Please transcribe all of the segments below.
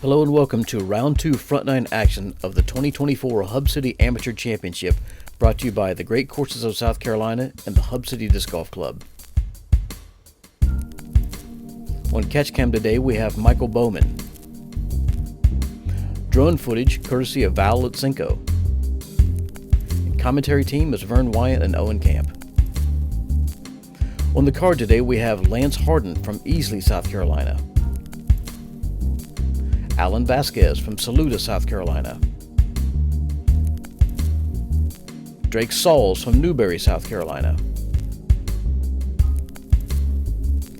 Hello and welcome to Round 2 Front 9 action of the 2024 Hub City Amateur Championship, brought to you by the Great Courses of South Carolina and the Hub City Disc Golf Club. On catch cam today we have Michael Bowman. Drone footage courtesy of Lutsenko. And commentary team is Vern Weygandt and Owen Camp. On the card today we have Lance Hardin from Easley, South Carolina. Vazquez from Saluda, South Carolina. Sauls from Newberry, South Carolina.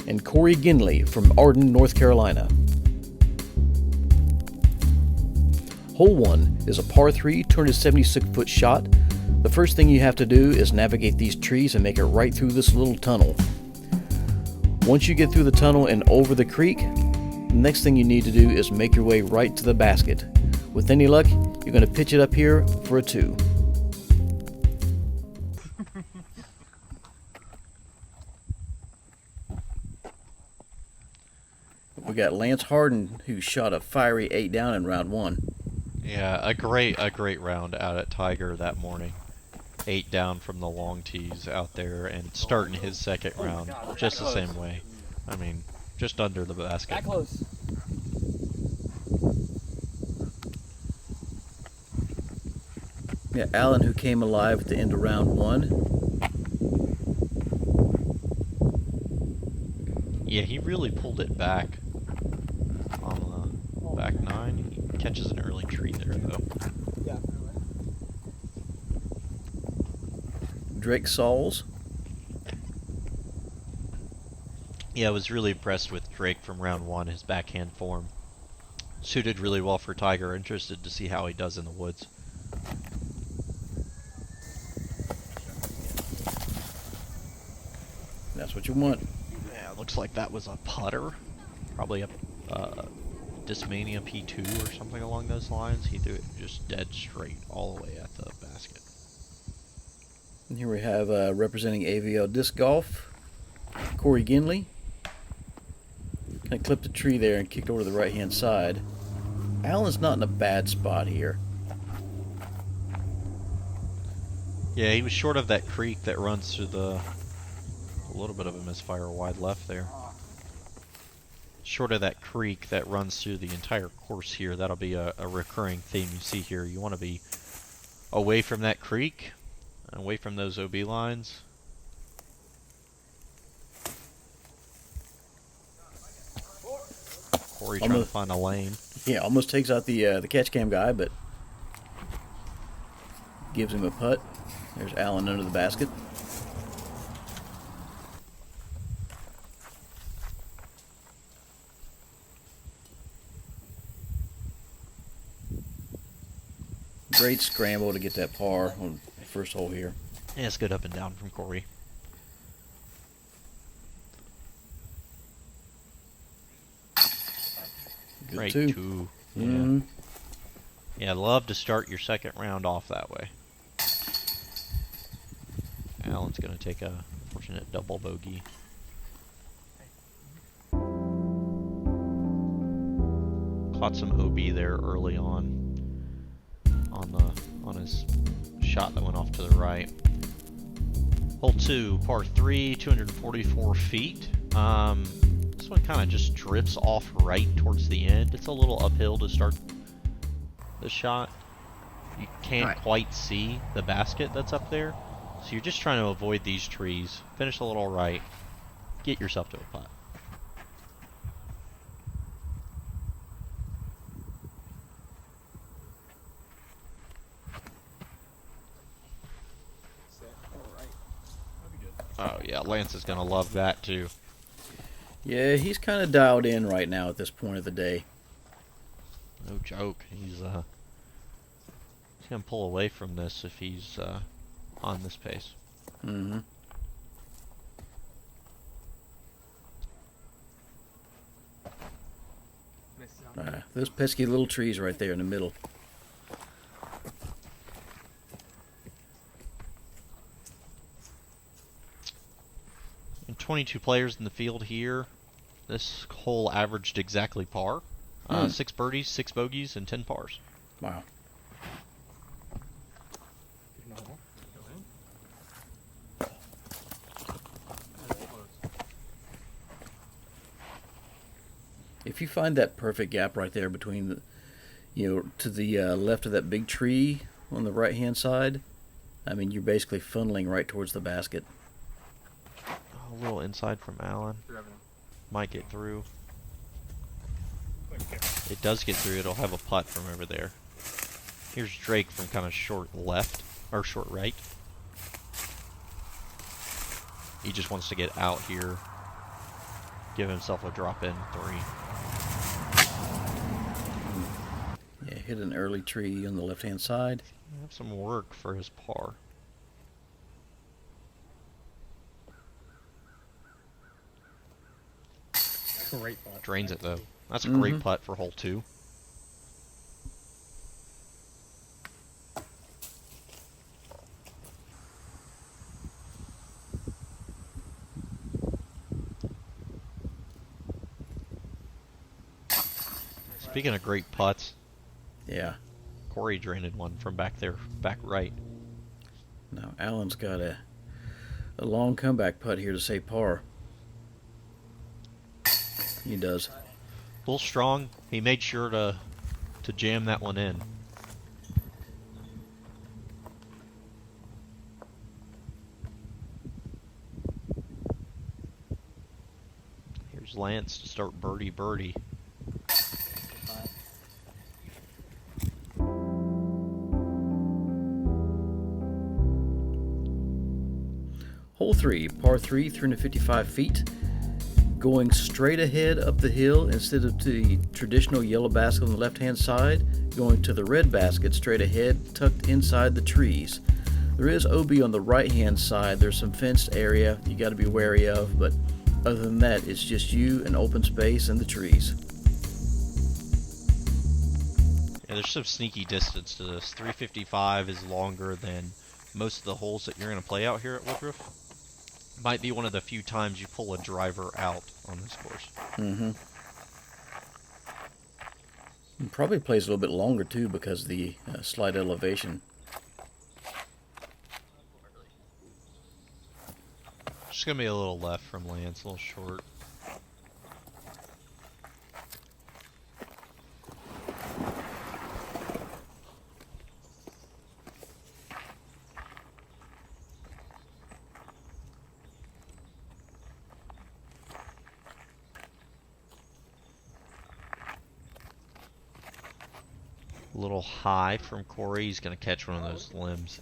And Ginley from Hardin, North Carolina. Hole 1 is a par 3 276-foot shot. The first thing you have to do is navigate these trees and make it right through this little tunnel. Once you get through the tunnel and over the creek, the next thing you need to do is make your way right to the basket. With any luck, you're going to pitch it up here for a 2. We got Lance Hardin, who shot a fiery 8 down in round 1. Yeah, a great round out at Tiger that morning. 8 down from the long tees out there, and starting his second round just the same way. I mean, just under the basket. That close. Yeah, Allen, who came alive at the end of round 1. Yeah, he really pulled it back on the back 9. He catches an early tree there, though. Yeah. Sauls. Yeah, I was really impressed with Drake from round 1. His backhand form suited really well for Tiger. Interested to see how he does in the woods. That's what you want. Yeah, looks like that was a putter. Probably a Discmania P2 or something along those lines. He threw it just dead straight all the way at the basket. And here we have representing AVL Disc Golf, Ginley. Kind of clipped the tree there and kicked over to the right-hand side. Allen's not in a bad spot here. Yeah, he was short of that creek that runs through the... A little bit of a misfire wide left there. Short of that creek that runs through the entire course here. That'll be a recurring theme you see here. You want to be away from that creek, away from those OB lines. Corey trying to find a lane. Yeah, almost takes out the catch cam guy, but gives him a putt. There's Allen under the basket. Great scramble to get that par on the first hole here. Yeah, it's good up and down from Corey. Good Great two. 2. Yeah. Mm-hmm. Yeah, love to start your second round off that way. Allen's going to take a fortunate double bogey. Caught some OB there early on his shot that went off to the right. Hole 2, par 3, 244 feet. This one kind of just drifts off right towards the end. It's a little uphill to start the shot. You can't quite see the basket that's up there, so you're just trying to avoid these trees. Finish a little right, get yourself to a putt. Oh yeah, Lance is gonna love that too. Yeah, he's kind of dialed in right now at this point of the day. No joke. He's gonna pull away from this if he's on this pace. Mm-hmm. Those pesky little trees right there in the middle. And 22 players in the field here. This hole averaged exactly par. 6 birdies, 6 bogeys, and 10 pars. Wow. If you find that perfect gap right there between the, to the left of that big tree on the right hand side, I mean, you're basically funneling right towards the basket. A little inside from Alan. Might get through. It does get through. It'll have a putt from over there. Here's Drake from kind of short left, or short right. He just wants to get out here. Give himself a drop-in 3. Yeah, hit an early tree on the left-hand side. Have some work for his par. Great putt. Drains it though. That's a great putt for hole 2. Speaking of great putts, Yeah. Corey drained one from back there, back right. Now Alan's got a long comeback putt here to save par. He does. A little strong. He made sure to jam that one in. Here's Lance to start birdie. Hole 3, par 3, 355 feet. Going straight ahead up the hill instead of to the traditional yellow basket on the left-hand side, going to the red basket straight ahead, tucked inside the trees. There is OB on the right-hand side. There's some fenced area you got to be wary of, but other than that, it's just you and open space and the trees. Yeah, there's some sneaky distance to this. 355 is longer than most of the holes that you're going to play out here at Woodruff. Might be one of the few times you pull a driver out on this course. It probably plays a little bit longer too because of the slight elevation. Just going to be a little left from Lance, a little short. A little high from Corey. He's going to catch one of those limbs.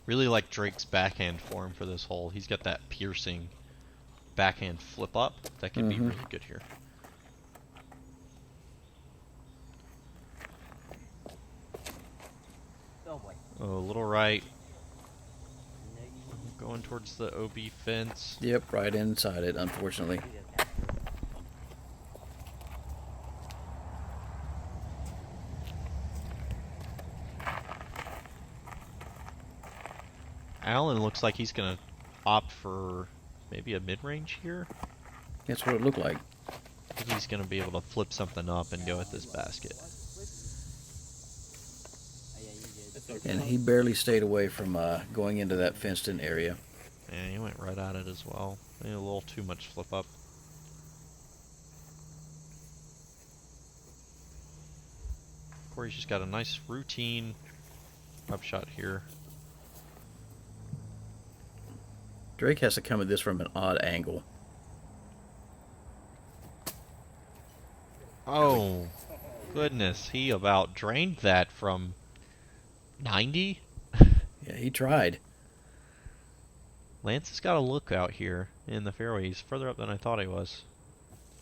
Really like Drake's backhand form for this hole. He's got that piercing backhand flip up that can be really good here. Oh, a little right. Going towards the OB fence. Yep, right inside it, unfortunately. Alan looks like he's going to opt for maybe a mid-range here. That's what it looked like. I think he's going to be able to flip something up and go at this basket. And he barely stayed away from going into that fenced-in area. Yeah, he went right at it as well. Maybe a little too much flip up. Corey's just got a nice routine upshot here. Drake has to come at this from an odd angle. Oh, goodness. He about drained that from 90? Yeah, he tried. Lance has got a look out here in the fairway. He's further up than I thought he was.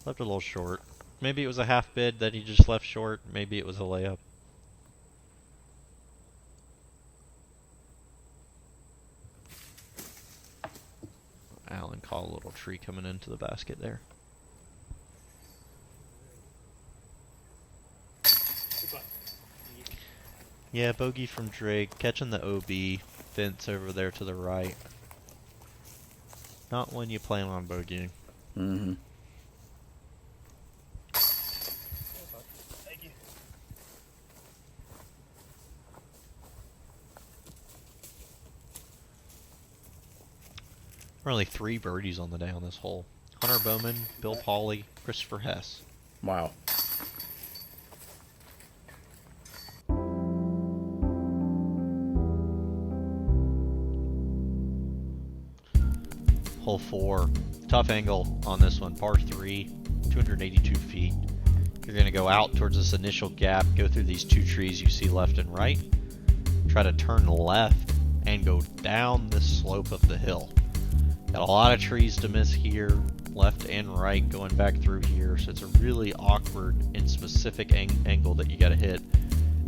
Left a little short. Maybe it was a half bid that he just left short. Maybe it was a layup. Alan caught a little tree coming into the basket there. Yeah, bogey from Drake, catching the OB fence over there to the right. Not one you plan on bogeying. Mm-hmm. Thank you. There are only 3 birdies on the day on this hole. Hunter Bowman, Bill Pauley, Christopher Hess. Wow. Hole 4. Tough angle on this one. Par 3, 282 feet. You're going to go out towards this initial gap, go through these 2 trees you see left and right. Try to turn left and go down this slope of the hill. Got a lot of trees to miss here, left and right, going back through here. So it's a really awkward and specific angle that you got to hit.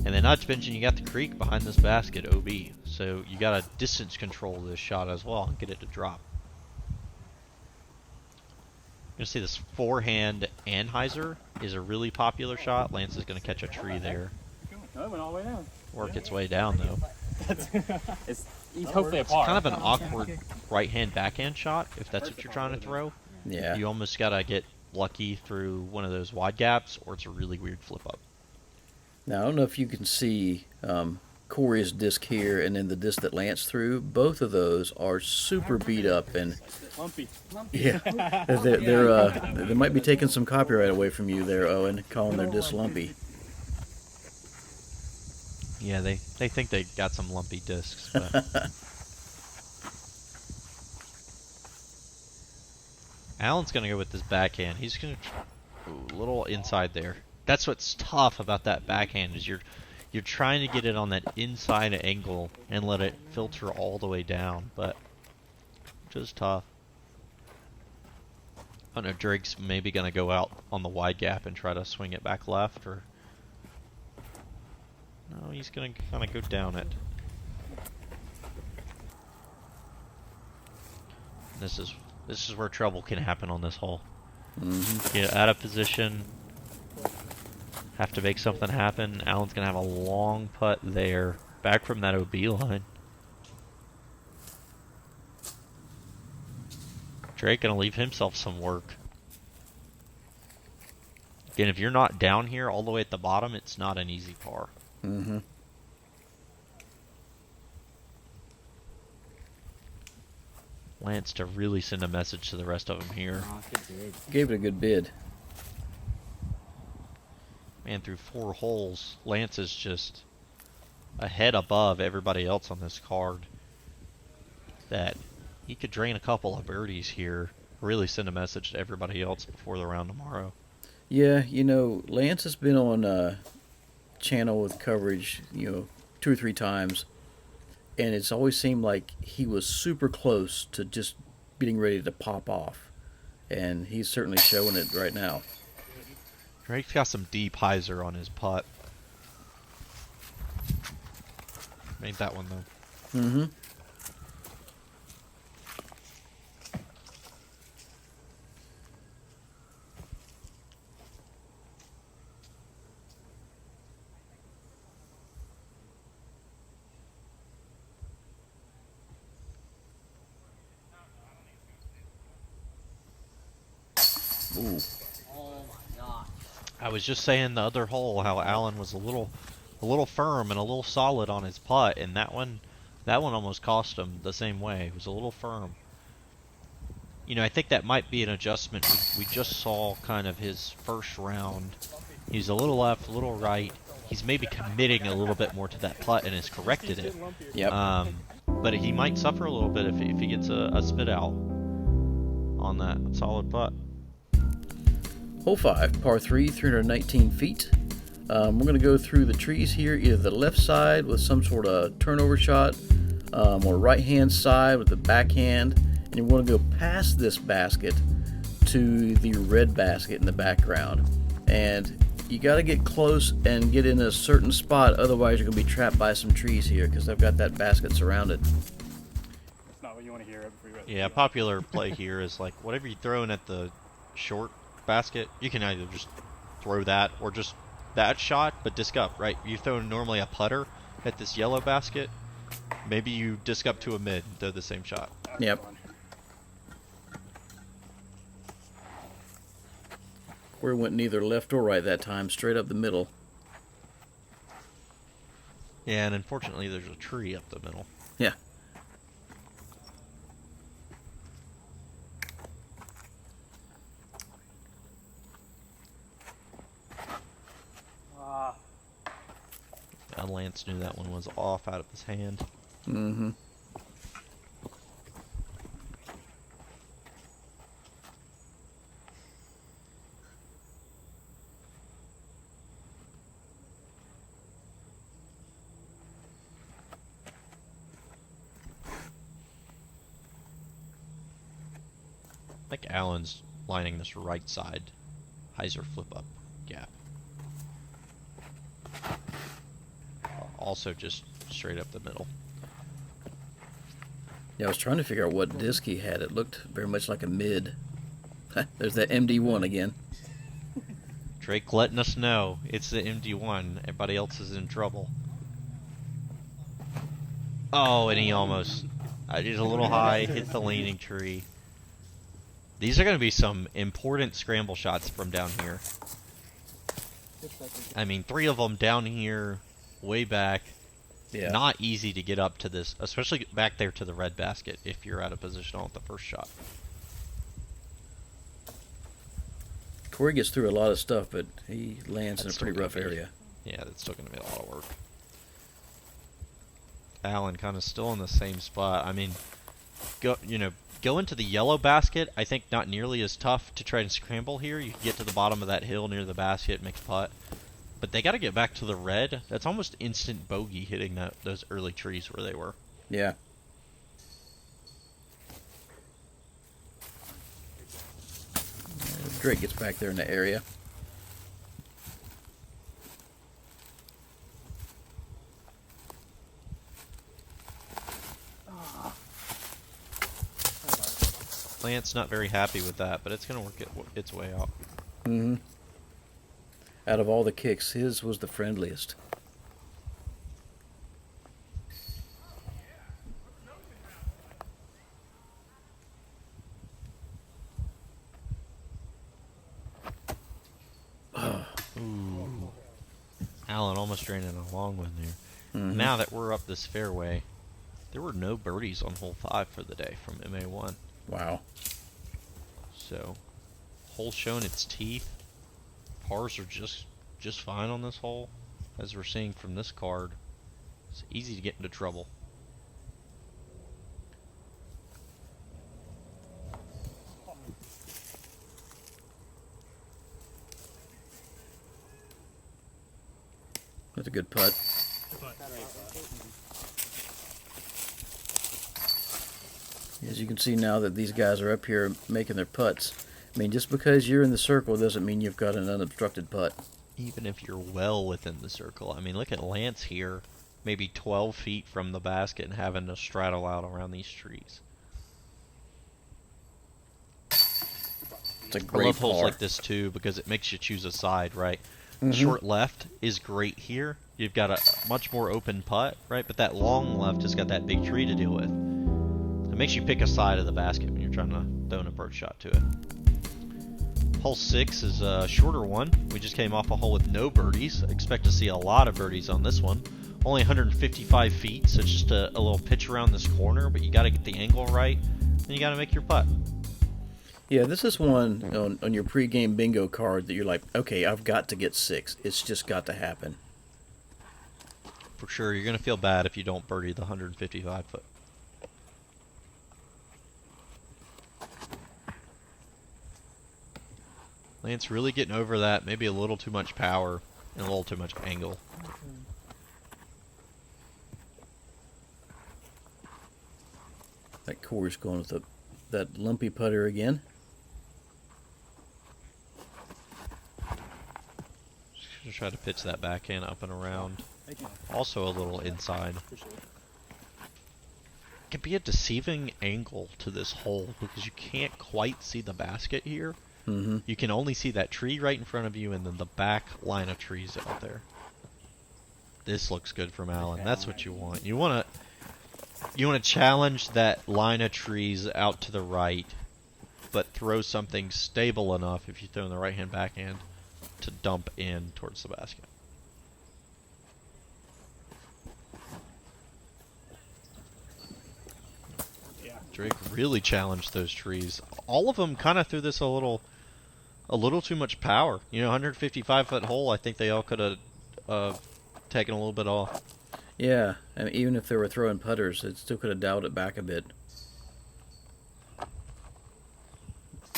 And then not to mention you got the creek behind this basket, OB. So you got to distance control this shot as well and get it to drop. You're going to see this forehand Anheuser is a really popular shot. Lance is going to catch a tree there. No, it went all the way down. Work its way down though. He's hopefully a par. Kind of an awkward right-hand backhand shot if that's what you're trying to throw. Yeah. You almost got to get lucky through one of those wide gaps or it's a really weird flip up. Now, I don't know if you can see Corey's disc here and then the disc that Lance threw. Both of those are super beat up and Lumpy. yeah, they might be taking some copyright away from you there, Owen, calling their disc lumpy. Yeah, they think they got some lumpy discs. But Alan's going to go with this backhand. He's going to a little inside there. That's what's tough about that backhand is you're trying to get it on that inside angle and let it filter all the way down, but just tough. I don't know, Drake's maybe going to go out on the wide gap and try to swing it back left, or no, he's going to kind of go down it. This is where trouble can happen on this hole. Mm-hmm. Get out of position. Have to make something happen. Alan's going to have a long putt there. Back from that OB line. Drake going to leave himself some work. Again, if you're not down here all the way at the bottom, it's not an easy par. Mm-hmm. Lance to really send a message to the rest of them here. Gave it a good bid. Man, through 4 holes, Lance is just a head above everybody else on this card. That he could drain a couple of birdies here, really send a message to everybody else before the round tomorrow. Yeah, you know, Lance has been on channel with coverage, 2 or 3 times, and it's always seemed like he was super close to just getting ready to pop off, and he's certainly showing it right now. Drake's got some deep hyzer on his putt. Made that one though. Mm-hmm. Ooh. I was just saying the other hole how Alan was a little firm and a little solid on his putt, and that one almost cost him the same way. It was a little firm. I think that might be an adjustment. We just saw kind of his first round. He's a little left, a little right. He's maybe committing a little bit more to that putt and has corrected it. Yep. But he might suffer a little bit if he gets a spit out on that solid putt. Hole 5, par 3, 319 feet. We're going to go through the trees here, either the left side with some sort of turnover shot, or right-hand side with the backhand. And you want to go past this basket to the red basket in the background. And you got to get close and get in a certain spot, otherwise you're going to be trapped by some trees here because they've got that basket surrounded. That's not what you want to hear. Yeah, popular play here is like whatever you throw in at the short basket, you can either just throw that or just that shot, but disc up, right? You throw normally a putter at this yellow basket, maybe you disc up to a mid and throw the same shot. Yep. Corey went neither left or right that time, straight up the middle. Yeah, and unfortunately there's a tree up the middle. Yeah. Lance knew that one was off out of his hand. Mm-hmm. I think Alan's lining this right side hyzer flip up gap. Also just straight up the middle. Yeah, I was trying to figure out what disc he had. It looked very much like a mid. There's that MD1 again. Drake letting us know it's the MD1. Everybody else is in trouble. Oh, and he almost... just a little high, hit the leaning tree. These are going to be some important scramble shots from down here. I mean, 3 of them down here, way back. Yeah. Not easy to get up to this, especially back there to the red basket if you're out of position on the first shot. Corey gets through a lot of stuff, but he lands That's in a pretty rough area. Yeah, that's still going to be a lot of work. Alan kind of still in the same spot. I mean, go into the yellow basket. I think not nearly as tough to try and scramble here. You can get to the bottom of that hill near the basket, make a putt. But they got to get back to the red. That's almost instant bogey hitting those early trees where they were. Yeah. Drake gets back there in the area. Lance not very happy with that, but it's going to work its way out. Mm-hmm. Out of all the kicks, his was the friendliest. Ooh. Alan almost draining a long one there. Mm-hmm. Now that we're up this fairway, there were no birdies on hole 5 for the day from MA1. Wow. So, hole showing its teeth. Pars are just fine on this hole, as we're seeing from this card. It's easy to get into trouble. That's a good putt. As you can see now that these guys are up here making their putts. I mean, just because you're in the circle doesn't mean you've got an unobstructed putt. Even if you're well within the circle. I mean, look at Lance here, maybe 12 feet from the basket and having to straddle out around these trees. It's a I great love holes par. like this too because it makes you choose a side, right? Mm-hmm. Short left is great here. You've got a much more open putt, right? But that long left has got that big tree to deal with. It makes you pick a side of the basket when you're trying to throw an approach shot to it. Hole 6 is a shorter one. We just came off a hole with no birdies. Expect to see a lot of birdies on this one. Only 155 feet, so it's just a little pitch around this corner, but you got to get the angle right, and you got to make your putt. Yeah, this is one on your pregame bingo card that you're like, okay, I've got to get 6. It's just got to happen. For sure, you're going to feel bad if you don't birdie the 155 foot. Lance really getting over that, maybe a little too much power and a little too much angle. That Corey's going with that lumpy putter again. Just gonna try to pitch that backhand up and around. Also a little inside. It can be a deceiving angle to this hole because you can't quite see the basket here. Mm-hmm. You can only see that tree right in front of you and then the back line of trees out there. This looks good from Alan. That's what you want. You want to challenge that line of trees out to the right but throw something stable enough if you throw in the right hand backhand to dump in towards the basket. Yeah. Drake really challenged those trees. All of them kind of threw this a little too much power. You know, 155-foot hole, I think they all could have taken a little bit off. Yeah, and even if they were throwing putters, it still could have dialed it back a bit.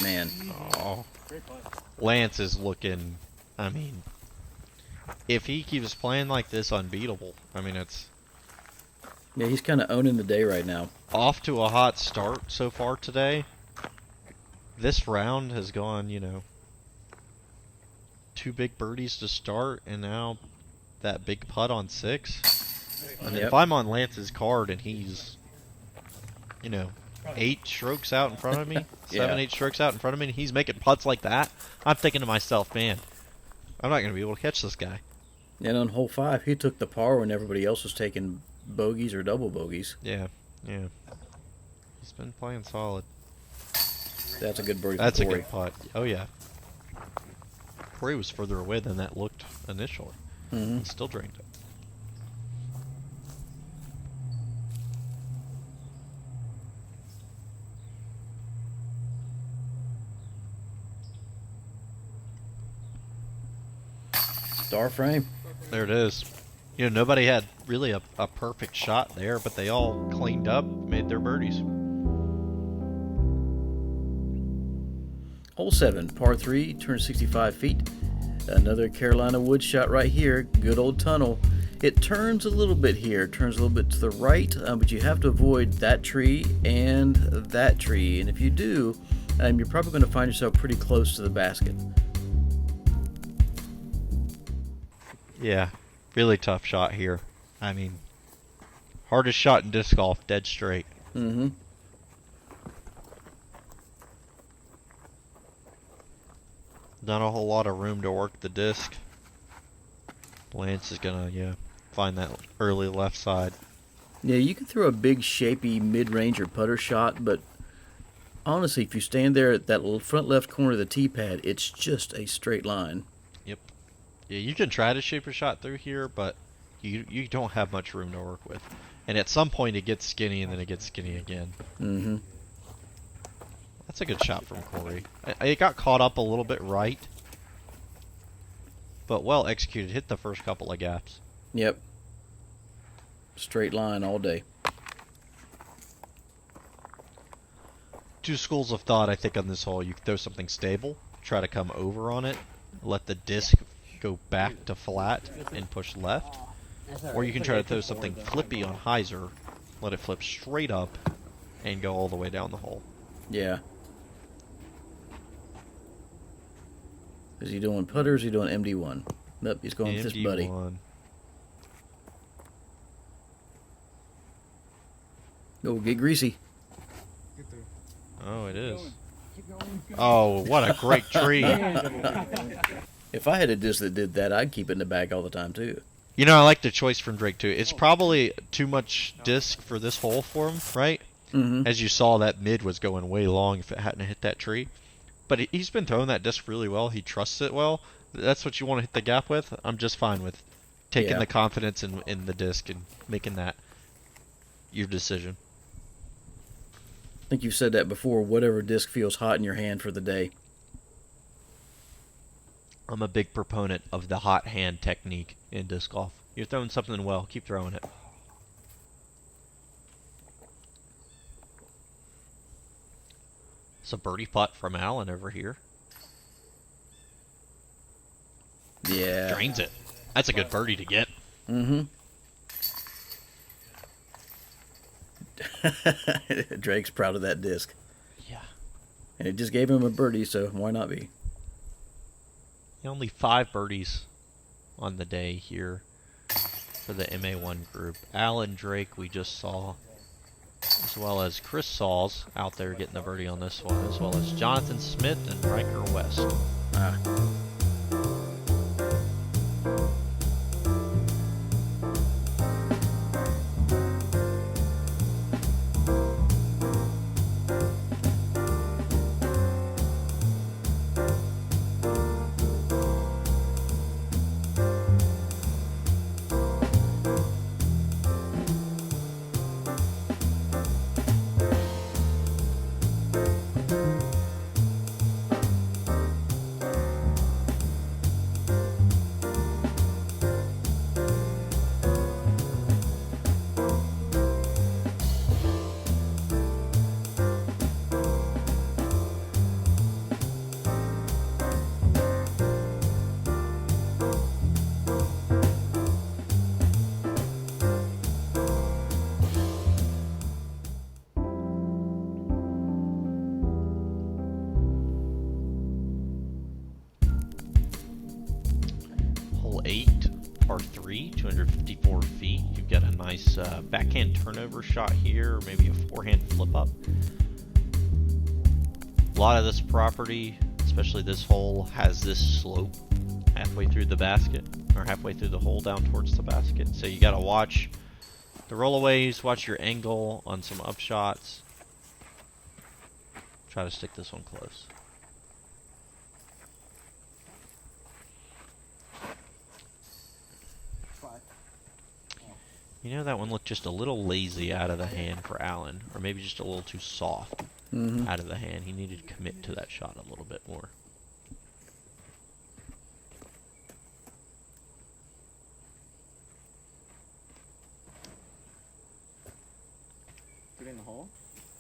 Man. Oh. Great putt. Lance is looking, I mean, if he keeps playing like this, unbeatable. I mean, it's Yeah, he's kind of owning the day right now. off to a hot start so far today. This round has gone, you know, 2 big birdies to start, and now that big putt on 6. I mean, Yep. if I'm on Lance's card and he's, you know, 8 strokes out in front of me, 7, Yeah. 8 strokes out in front of me, and he's making putts like that, I'm thinking to myself, man, I'm not going to be able to catch this guy. And on hole 5, he took the par when everybody else was taking bogeys or double bogeys. Yeah, yeah. He's been playing solid. That's a good birdie. That's for a Corey. good putt. Oh, yeah. Corey was further away than that looked initially. Mm-hmm. He still drained it. Star frame. There it is. You know, nobody had really a perfect shot there, but they all cleaned up, made their birdies. Hole 7, par 3, 265 feet. Another Carolina wood shot right here. Good old tunnel. It turns a little bit here, turns a little bit to the right, but you have to avoid that tree and that tree. And if you do, you're probably going to find yourself pretty close to the basket. Yeah, really tough shot here. I mean, hardest shot in disc golf, dead straight. Mm-hmm. Not a whole lot of room to work the disc. Lance is gonna, find that early left side. Yeah, you can throw a big, shapy mid-range or putter shot, but honestly, if you stand there at that little front left corner of the tee pad, it's just a straight line. Yep. Yeah, you can try to shape your shot through here, but you don't have much room to work with. And at some point, it gets skinny, and then it gets skinny again. Mm-hmm. That's a good shot from Corey. It got caught up a little bit right, but well executed. Hit the first couple of gaps. Yep. Straight line all day. 2 schools of thought, I think, on this hole. You can throw something stable, try to come over on it, let the disc go back to flat and push left. Or you can try to throw something flippy on hyzer, let it flip straight up, and go all the way down the hole. Yeah. Is he doing putters? Or is he doing MD1? Nope, he's going with his buddy. MD1. Oh, get greasy. Oh, it is. Oh, what a great tree. If I had a disc that did that, I'd keep it in the bag all the time, too. You know, I like the choice from Drake, too. It's probably too much disc for this hole for him, right? Mm-hmm. As you saw, that mid was going way long if it hadn't hit that tree. But he's been throwing that disc really well. He trusts it well. That's what you want to hit the gap with. I'm just fine with taking the confidence in the disc and making that your decision. I think you've said that before. Whatever disc feels hot in your hand for the day. I'm a big proponent of the hot hand technique in disc golf. You're throwing something well. Keep throwing it. It's a birdie putt from Allen over here. Yeah. Drains it. That's a good birdie to get. Mm-hmm. Drake's proud of that disc. Yeah. And it just gave him a birdie, so why not be? Only 5 birdies on the day here for the MA1 group. Allen Drake we just saw, as well as Chris Sauls out there getting the birdie on this one, as well as Jonathan Smith and Riker West. Ah. 8, par 3, 254 feet. You've got a nice backhand turnover shot here, or maybe a forehand flip up. A lot of this property, especially this hole, has this slope halfway through the basket, or halfway through the hole down towards the basket. So you gotta watch the rollaways, watch your angle on some upshots. Try to stick this one close. You know, that one looked just a little lazy out of the hand for Allen, or maybe just a little too soft out of the hand. He needed to commit to that shot a little bit more. Put it in the hole?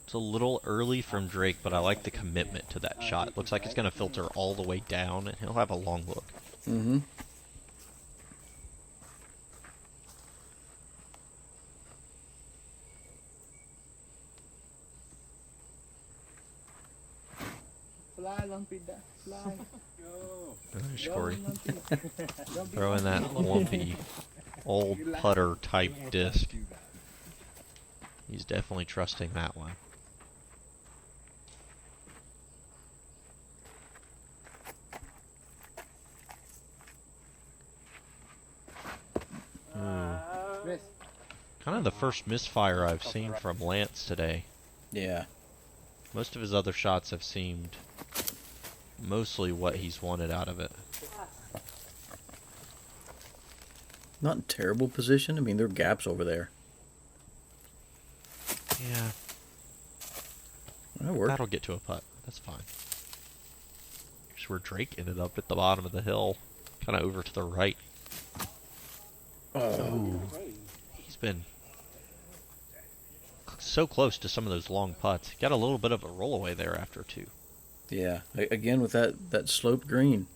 It's a little early from Drake, but I like the commitment to that shot. It looks like it's going to filter all the way down, and he'll have a long look. Mm-hmm. Fly, lumpy, fly. Go. Nice, Corey. Throw in that lumpy, old putter type disc. He's definitely trusting that one. Kind of the first misfire I've seen from Lance today. Yeah. Most of his other shots have seemed mostly what he's wanted out of it. Not in terrible position. I mean, there are gaps over there. Yeah. That'll work. That'll get to a putt. That's fine. Here's where Drake ended up at the bottom of the hill. Kind of over to the right. Oh. He's been so close to some of those long putts. Got a little bit of a rollaway there after two. Yeah. Again with that sloped green.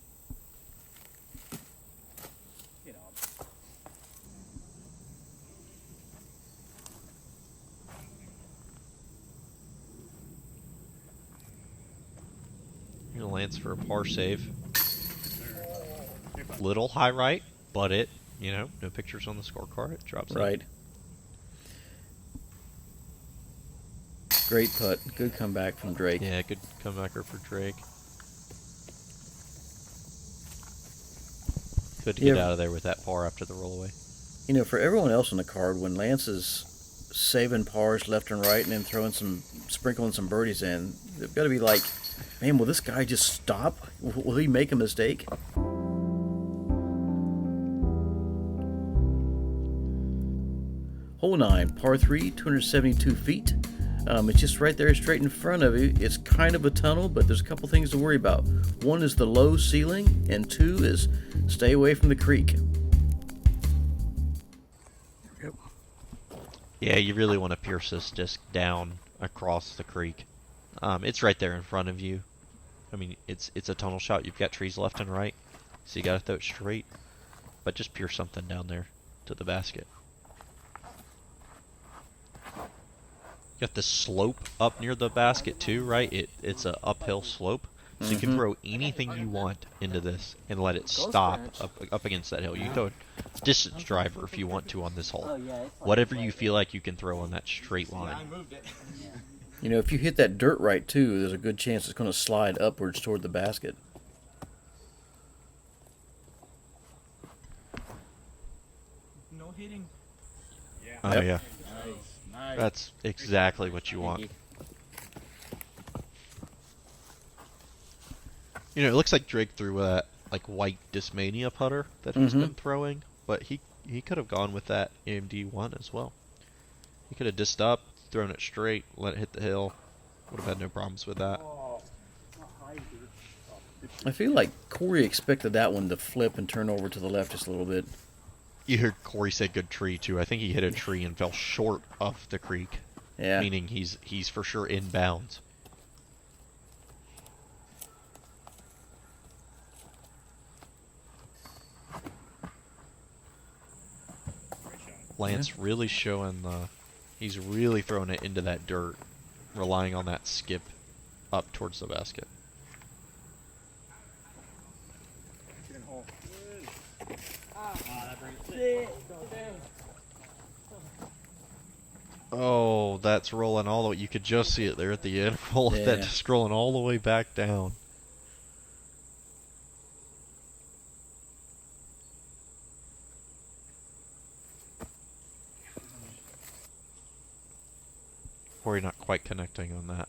Lance for a par save. Little high right, but it, you know, no pictures on the scorecard. It drops right. in. Great putt. Good comeback from Drake. Yeah, good comebacker for Drake. Good to get out of there with that par after the rollaway. You know, for everyone else on the card, when Lance is saving pars left and right and then sprinkling some birdies in, they've got to be like, man, will this guy just stop? Will he make a mistake? Hole 9, par 3, 272 feet. It's just right there straight in front of you. It's kind of a tunnel, but there's a couple things to worry about. One is the low ceiling, and two is stay away from the creek. Yep. Yeah, you really want to pierce this disc down across the creek. It's right there in front of you. I mean, it's a tunnel shot. You've got trees left and right, so you got to throw it straight. But just pierce something down there to the basket. You got the slope up near the basket too, right? It's an uphill slope, so you can throw anything you want into this and let it stop up against that hill. You can throw a distance driver if you want to on this hole. Whatever you feel like you can throw on that straight line. You know, if you hit that dirt right, too, there's a good chance it's going to slide upwards toward the basket. No hitting. Yeah. Oh, Yep. yeah. Nice. That's exactly what you want. You know, it looks like Drake threw that, like, white Discmania putter that he's been throwing, but he could have gone with that AMD 1 as well. He could have dissed up, thrown it straight, let it hit the hill. Would have had no problems with that. I feel like Corey expected that one to flip and turn over to the left just a little bit. You heard Corey say good tree, too. I think he hit a tree and fell short of the creek. Yeah. Meaning he's for sure in bounds. Lance really showing he's really throwing it into that dirt, relying on that skip up towards the basket. Oh, that's rolling all the way. You could just see it there at the end. Roll Yeah. that just scrolling all the way back down. Or not quite connecting on that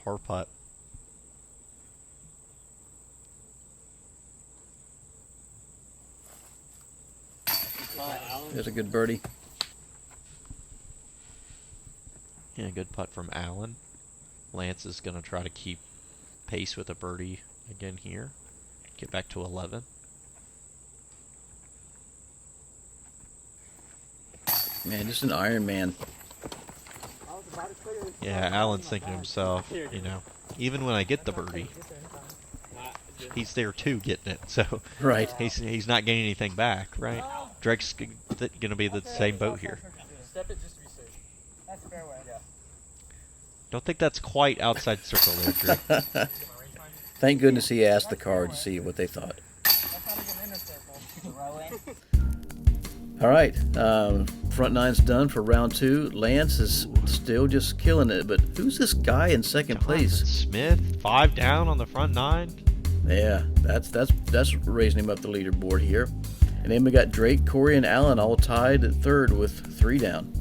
par putt. There's a good birdie. Yeah, good putt from Allen. Lance is going to try to keep pace with a birdie again here. Get back to 11. Man, just an Iron Man. Yeah, Allen's thinking to himself, you know, even when I get the birdie, he's there too getting it. So Right. he's not getting anything back, right? Drake's going to be the same boat here. Step it just to be safe. That's fairway. Yeah. Don't think that's quite outside circle there, Drake. Thank goodness he asked the card to see what they thought. That's not even inner circle. Throw in. All right, front nine's done for round 2. Lance is still just killing it, but who's this guy in second place? Smith, 5 down on the front 9. Yeah, that's raising him up the leaderboard here. And then we got Drake, Corey, and Allen all tied at third with 3 down.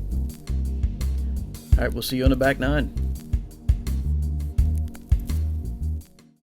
All right, we'll see you on the back 9.